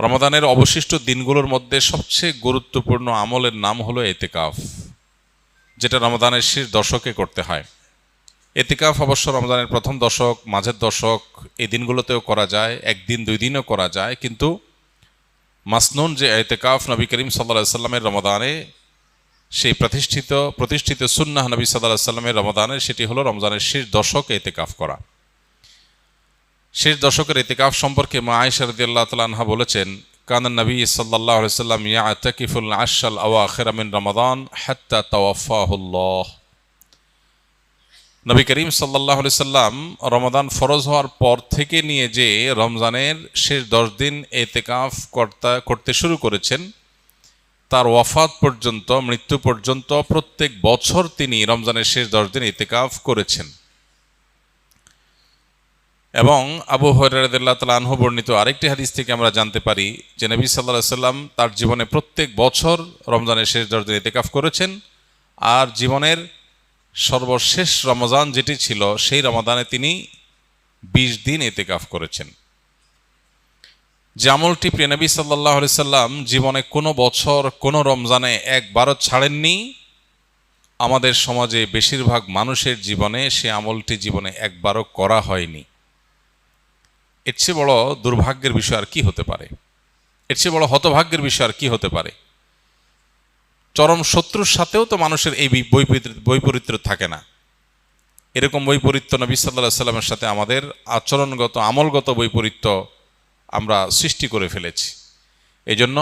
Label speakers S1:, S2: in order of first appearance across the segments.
S1: রমাদানের অবশিষ্ট দিনগুলোর মধ্যে সবচেয়ে গুরুত্বপূর্ণ আমলের নাম হলো এতেকাফ, যেটা রমাদানের শেষ দশকে করতে হয়। এতেকাফ অবশ্য রমজানের প্রথম দশক, মাঝের দশক, এই দিনগুলোতেও করা যায়, একদিন দুই দিনও করা যায়, কিন্তু মাসনুন যে এতেকাফ নবী করিম সাল্লাল্লাহু আলাইহি সাল্লামের রমাদানে, সেই প্রতিষ্ঠিত সুন্নাহ নবী সাল্লাল্লাহু আলাইহি সাল্লামের রমাদানে, সেটি হলো রমজানের শেষ দশকে এতেকাফ করা। শেষ দশকের এতেকাফ সম্পর্কে মা আয়েশা রাদিয়াল্লাহু তাআলা আনহা বলেছেন, কানা নবী সাল্লাল্লাহু আলাইহি সাল্লাম ইয়াতাকিফুল আশরাল আওয়াখির মিন রমাদান হাত্তা তাওয়াফাহুল্লাহ। নবী করিম সাল্লাল্লাহু আলাইহি সাল্লাম রমাদান ফরজ হওয়ার পর থেকে নিয়ে যে রমজানের শেষ 10 দিন এতেকাফ করতে শুরু করেছেন, তার ওয়াফাত পর্যন্ত, মৃত্যু পর্যন্ত প্রত্যেক বছর তিনি রমজানের শেষ 10 দিন এতেকাফ করেছেন। এবং আবু হুরায়রা রাদিয়াল্লাহু তাআলা আনহু বর্ণিত আরেকটি হাদিস থেকে আমরা জানতে পারি যে নবী সাল্লাল্লাহু আলাইহি সাল্লাম তার জীবনে প্রত্যেক বছর রমজানের শেষ 10 দিন এতেকাফ করেছেন, আর জীবনের সর্বশেষ রমজান যেটি ছিল, সেই রমাদানে তিনি 20 দিন এতেকাফ করেছেন। যে আমলটি প্রিয় নবী সাল্লাল্লাহু আলাইহি সাল্লাম জীবনে কোনো বছর, কোনো রমজানে একবারও ছাড়েননি, আমাদের সমাজে বেশিরভাগ মানুষের জীবনে সে আমলটি জীবনে একবারও করা হয়নি। এর চেয়ে বড় দুর্ভাগ্যের বিষয় আর কি হতে পারে? এর চেয়ে বড় হতভাগ্যের বিষয় আর কি হতে পারে? চরম শত্রুর সাথেও তো মানুষের এই বৈপরীত্য থাকে না। এরকম বৈপরীত্য নবী সাল্লাল্লাহু আলাইহি সাল্লামের সাথে আমাদের আচরণগত, আমলগত বৈপরীত্য আমরা সৃষ্টি করে ফেলেছি। এই জন্য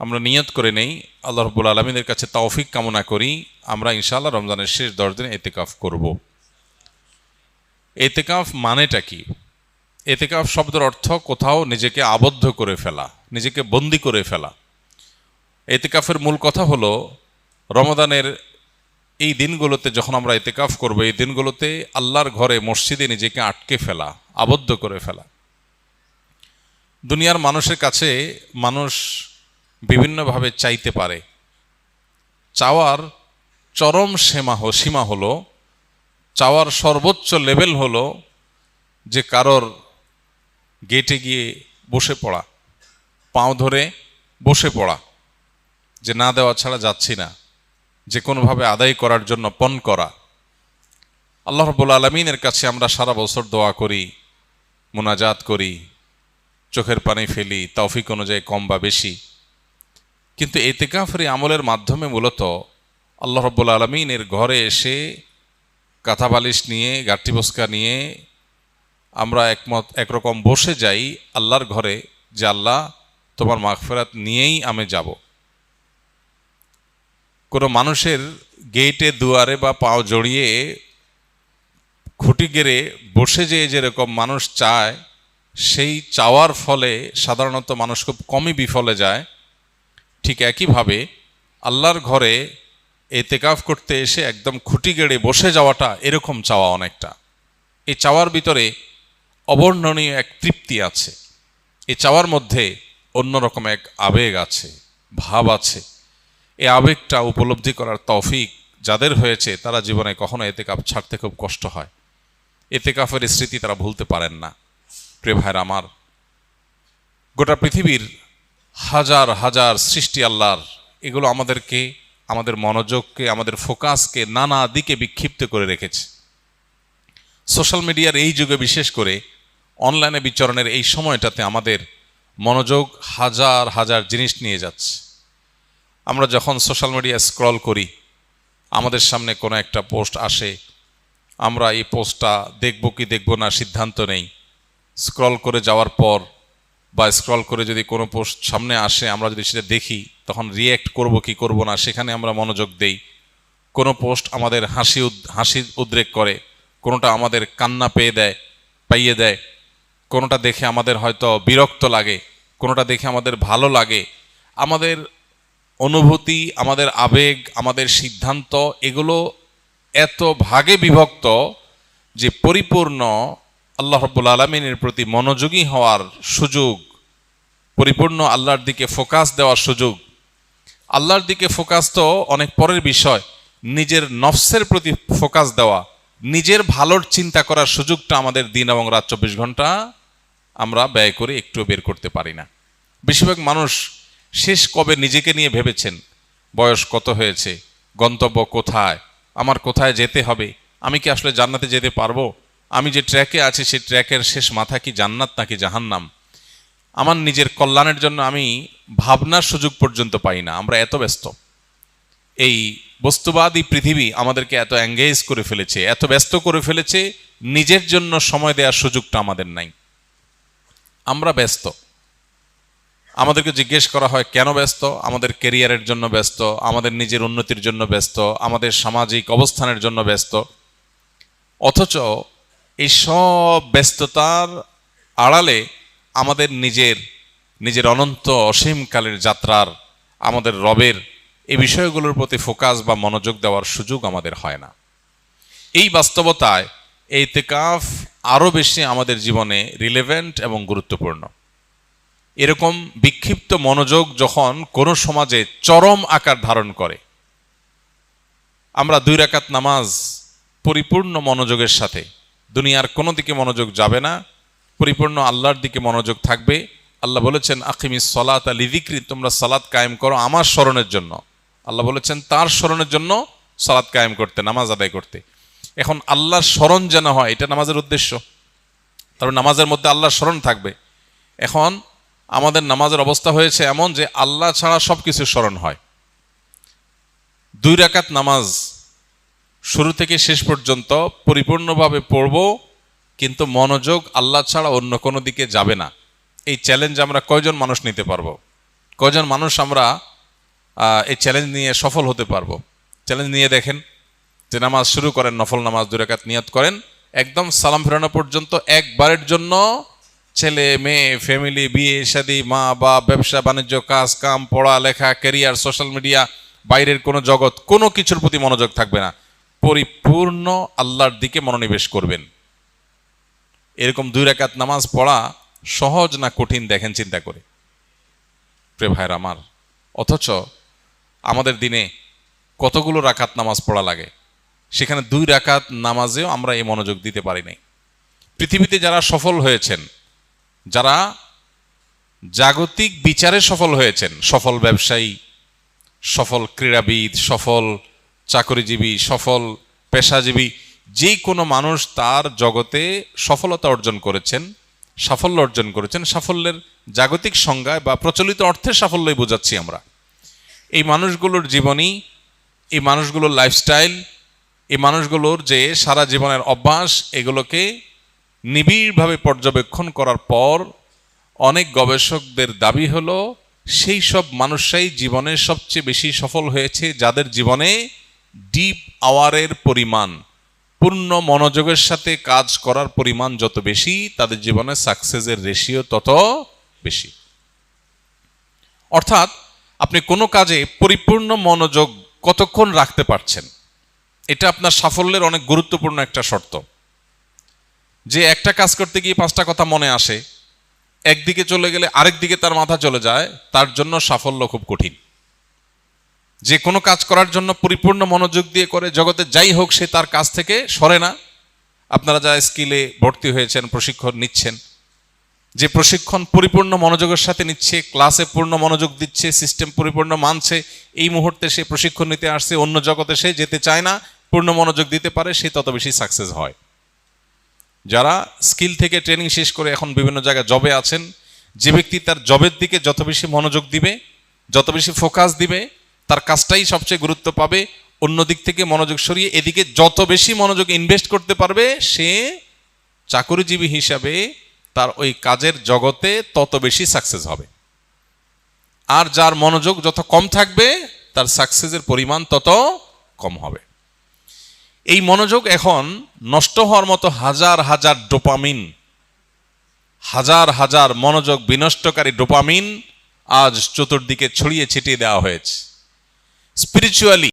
S1: আমরা নিয়ত করে নেই, আল্লাহ রাব্বুল আলামিনের কাছে তৌফিক কামনা করি, আমরা ইনশাআল্লাহ রমজানের শেষ 10 দিন এতেকাফ করব। এতেকাফ মানেটা কি? এতেকাফ শব্দের অর্থ কোথাও নিজেকে আবদ্ধ করে ফেলা, নিজেকে বন্দী করে ফেলা। এতেকাফের মূল কথা হলো রমাদানের এই দিনগুলোতে যখন আমরা এতেকাফ করব, এই দিনগুলোতে আল্লাহর ঘরে, মসজিদে নিজেকে আটকে ফেলা, আবদ্ধ করে ফেলা। দুনিয়ার মানুষের কাছে মানুষ বিভিন্নভাবে চাইতে পারে। চাওয়ার চরম সীমা হলো, চাওয়ার সর্বোচ্চ লেভেল হলো যে কারোর গেটে গিয়ে বসে পড়া, পাঁও ধরে বসে পড়া, যে না দেওয়া ছাড়া যাচ্ছি না, যে কোনোভাবে আদায় করার জন্য পণ করা। আল্লাহ রাব্বুল আলামিনের কাছে আমরা সারা বছর দোয়া করি, মুনাজাত করি, চোখের পানি ফেলি, তৌফিক অনুযায়ী কম বা বেশি, কিন্তু এতেকাফের আমলের মাধ্যমে মূলত আল্লাহ রাব্বুল আলামিনের ঘরে এসে কাঁথা বালিশ নিয়ে, গাঁট্টি বস্কা নিয়ে আমরা একরকম বসে যাই আল্লাহর ঘরে, যে আল্লাহ তোমার মাগফিরাত নিয়েই আমি যাব। কোনো মানুষের গেটে, দুয়ারে বা পাও জড়িয়ে খুঁটি গেড়ে বসে যেরকম মানুষ চায়, সেই চাওয়ার ফলে সাধারণত মানুষ খুব কমই বিফলে যায়। ঠিক একইভাবে আল্লাহর ঘরে এতেকাফ করতে এসে একদম খুঁটি গেড়ে বসে যাওয়াটা এরকম চাওয়া অনেকটা। এই চাওয়ার ভিতরে অবর্ণনীয় এক তৃপ্তি আছে, এই চাওয়ার মধ্যে অন্যরকম এক আবেগ আছে, ভাব আছে। এই আবেগটা উপলব্ধি করার তৌফিক যাদের হয়েছে, তারা জীবনে কখনো এতেকাফ ছাড়তে খুব কষ্ট হয়, এতেকাফের স্মৃতি তারা ভুলতে পারেন না। প্রিয় ভাইরা আমার, গোটা পৃথিবীর হাজার হাজার সৃষ্টি আল্লাহর, এগুলো আমাদেরকে, আমাদের মনোযোগকে, আমাদের ফোকাসকে নানা দিকে বিক্ষিপ্ত করে রেখেছে। সোশ্যাল মিডিয়ার এই যুগে, বিশেষ করে অনলাইনে বিচরণের এই সময়টাতে আমাদের মনোযোগ হাজার হাজার জিনিস নিয়ে যাচ্ছে। আমরা যখন সোশ্যাল মিডিয়া স্ক্রল করি, আমাদের সামনে কোনো একটা পোস্ট আসে, আমরা এই পোস্টটা দেখব কি দেখব না সিদ্ধান্ত নেই। স্ক্রল করে যাওয়ার পর বা স্ক্রল করে যদি কোনো পোস্ট সামনে আসে, আমরা যদি সেটা দেখি, তখন রিয়্যাক্ট করব কি করব না, সেখানে আমরা মনোযোগ দেই। কোনো পোস্ট আমাদের হাসি উদ্রেক করে, কোনোটা আমাদের কান্না পাইয়ে দেয়, কোনোটা দেখে আমাদের হয়তো বিরক্ত লাগে, কোনোটা দেখে আমাদের ভালো লাগে। আমাদের অনুভূতি, আমাদের আবেগ, আমাদের সিদ্ধান্ত, এগুলো এত ভাগে বিভক্ত যে পরিপূর্ণ আল্লাহ রাব্বুল আলামিনের প্রতি মনোযোগী হওয়ার সুযোগ, পরিপূর্ণ আল্লাহর দিকে ফোকাস দেওয়ার সুযোগ, আল্লাহর দিকে ফোকাস তো অনেক পরের বিষয়, নিজের নফসের প্রতি ফোকাস দেওয়া, নিজের ভালোর চিন্তা করার সুযোগটা আমাদের দিন এবং রাত 24 ঘন্টা আমরা ব্যয় করে একটু বের করতে পারি না। বেশিরভাগ মানুষ শেষ কবে নিজেকে নিয়ে ভেবেছেন? বয়স কত হয়েছে, গন্তব্য কোথায়, আমার কোথায় যেতে হবে, আমি কি আসলে জান্নাতে যেতে পারবো, আমি যে ট্র্যাকে আছি সেই ট্র্যাকের শেষ মাথা কি জান্নাত নাকি জাহান্নাম, আমার নিজের কল্যাণের জন্য আমি ভাবনার সুযোগ পর্যন্ত পাই না। আমরা এত ব্যস্ত, এই বস্তুবাদী পৃথিবী আমাদেরকে এত এঙ্গেজ করে ফেলেছে, এত ব্যস্ত করে ফেলেছে, নিজের জন্য সময় দেওয়ার সুযোগটা আমাদের নাই। আমরা ব্যস্ত। আমাদেরকে জিজ্ঞেস করা হয় কেন ব্যস্ত? আমাদের ক্যারিয়ারের জন্য ব্যস্ত, আমাদের নিজের উন্নতির জন্য ব্যস্ত, আমাদের সামাজিক অবস্থানের জন্য ব্যস্ত। অথচ এই সব ব্যস্ততার আড়ালে আমাদের নিজের অনন্ত অসীমকালের যাত্রার, আমাদের রবের এই বিষয়গুলোর প্রতি ফোকাস বা মনোযোগ দেওয়ার সুযোগ আমাদের হয় না। এই বাস্তবতায় এই ইতিকাফ আরও বেশি আমাদের জীবনে রিলেভেন্ট এবং গুরুত্বপূর্ণ। এরকম বিক্ষিপ্ত মনোযোগ যখন কোনো সমাজে চরম আকার ধারণ করে, আমরা 2 রাকাত নামাজ পরিপূর্ণ মনোযোগের সাথে, দুনিয়ার কোনো দিকে মনোযোগ যাবে না, পরিপূর্ণ আল্লাহর দিকে মনোযোগ থাকবে। আল্লাহ বলেছেন আকিমিস সালাতা লিযিকরি, তোমরা সালাত কায়েম করো আমার স্মরণের জন্য। আল্লাহ বলেছেন তার স্মরণের জন্য সালাত কায়েম করতে, নামাজ আদায় করতে। এখন আল্লাহর স্মরণ যেন হয়, এটা নামাজের উদ্দেশ্য। তবে নামাজের মধ্যে আল্লাহর স্মরণ থাকবে। এখন আমাদের নামাজের অবস্থা হয়েছে এমন যে আল্লাহ ছাড়া সব কিছু স্মরণ হয়। 2 রাকাত নামাজ শুরু থেকে শেষ পর্যন্ত পরিপূর্ণভাবে পড়ব, কিন্তু মনোযোগ আল্লাহ ছাড়া অন্য কোনো দিকে যাবে না। এই চ্যালেঞ্জ আমরা কয়জন মানুষ নিতে পারবো? কয়জন মানুষ আমরা এই চ্যালেঞ্জ নিয়ে সফল হতে পারবো? চ্যালেঞ্জ নিয়ে দেখেন যে নামাজ শুরু করেন, নফল নামাজ 2 রাকাত নিয়ত করেন, একদম সালাম ফেরানো পর্যন্ত একবারের জন্য ছেলে মেয়ে, ফ্যামিলি, বিয়ে শাদী, মা বাপ, ব্যবসা বাণিজ্য, কাজ কাম, পড়া লেখা, ক্যারিয়ার, সোশ্যাল মিডিয়া, বাইরের কোনো জগৎ, কোনো কিছুর প্রতি মনোযোগ থাকবে না, পরিপূর্ণ আল্লাহর দিকে মনোনিবেশ করবেন। এরকম 2 রাকাত নামাজ পড়া সহজ না কঠিন দেখেন চিন্তা করে, প্রিয় ভাইরা আমার। অথচ আমাদের দিনে কতগুলো রাকাত নামাজ পড়া লাগে, সেখানে 2 রাকাত নামাজেও আমরা এই মনোযোগ দিতে পারি নাই। পৃথিবীতে যারা সফল হয়েছেন, যারা জাগতিক বিচারে সফল হয়েছেন, সফল ব্যবসায়ী, সফল ক্রীড়াবিদ, সফল চাকরিজীবী, সফল পেশাজীবী, যে কোনো মানুষ তার জগতে সফলতা অর্জন করেছেন, সাফল্য অর্জন করেছেন। সাফল্যের জাগতিক সংজ্ঞায় বা প্রচলিত অর্থে সাফল্যই বোঝাচ্ছি আমরা। এই মানুষগুলোর জীবনী, এই মানুষগুলোর লাইফস্টাইল, এই মানুষগুলোর যে সারা জীবনের অভ্যাস, এগুলোকে নিবিড়ভাবে পর্যবেক্ষণ করার পর অনেক গবেষকদের দাবি হলো সেই সব মানুষরাই জীবনে সবচেয়ে বেশি সফল হয়েছে যাদের জীবনে ডিপ আওয়ারের পরিমাণ, পূর্ণ মনোযোগের সাথে কাজ করার পরিমাণ যত বেশি, তাদের জীবনে সাকসেসের রেশিও তত বেশি। অর্থাৎ আপনি কোনো কাজে পরিপূর্ণ মনোযোগ কতক্ষণ রাখতে পারছেন, এটা আপনার সাফল্যের অনেক গুরুত্বপূর্ণ একটা শর্ত। যে একটা কাজ করতে গিয়ে 5টা কথা মনে আসে, একদিকে চলে গেলে আরেক দিকে তার মাথা চলে যায়, তার জন্য সাফল্য খুব কঠিন। যে কোনো কাজ করার জন্য পরিপূর্ণ মনোযোগ দিয়ে করে, জগতে যাই হোক সে তার কাজ থেকে সরে না। আপনারা যা স্কিলে ভর্তি হয়েছেন, প্রশিক্ষণ নিচ্ছেন, যে প্রশিক্ষণ পরিপূর্ণ মনোযোগের সাথে নিচ্ছে, ক্লাসে পূর্ণ মনোযোগ দিচ্ছে, সিস্টেম পরিপূর্ণ মানছে, এই মুহূর্তে সে প্রশিক্ষণ নিতে আসছে, অন্য জগতে সে যেতে চায় না, পূর্ণ মনোযোগ দিতে পারে, সে তত বেশি সাকসেস হয়। যারা স্কিল থেকে ট্রেনিং শেষ করে এখন বিভিন্ন জায়গায় জবে আছেন, যে ব্যক্তি তার জবের দিকে যত বেশি মনোযোগ দিবে, যত বেশি ফোকাস দিবে, তার কাজটাই সবচেয়ে গুরুত্ব পাবে। অন্য দিক থেকে মনোযোগ সরিয়ে এদিকে যত বেশি মনোযোগ ইনভেস্ট করতে পারবে, সে চাকরিজীবী হিসাবে তার ওই কাজের জগতে তত বেশি সাকসেস হবে। আর যার মনোযোগ যত কম থাকবে, তার সাকসেসের পরিমাণ তত কম হবে। এই মনোযোগ এখন নষ্ট হওয়ার মতো হাজার হাজার ডোপামিন, হাজার হাজার মনোযোগ বিনষ্টকারী ডোপামিন আজ চতুর্দিকে ছড়িয়ে ছিটিয়ে দেওয়া হয়েছে। স্পিরিচুয়ালি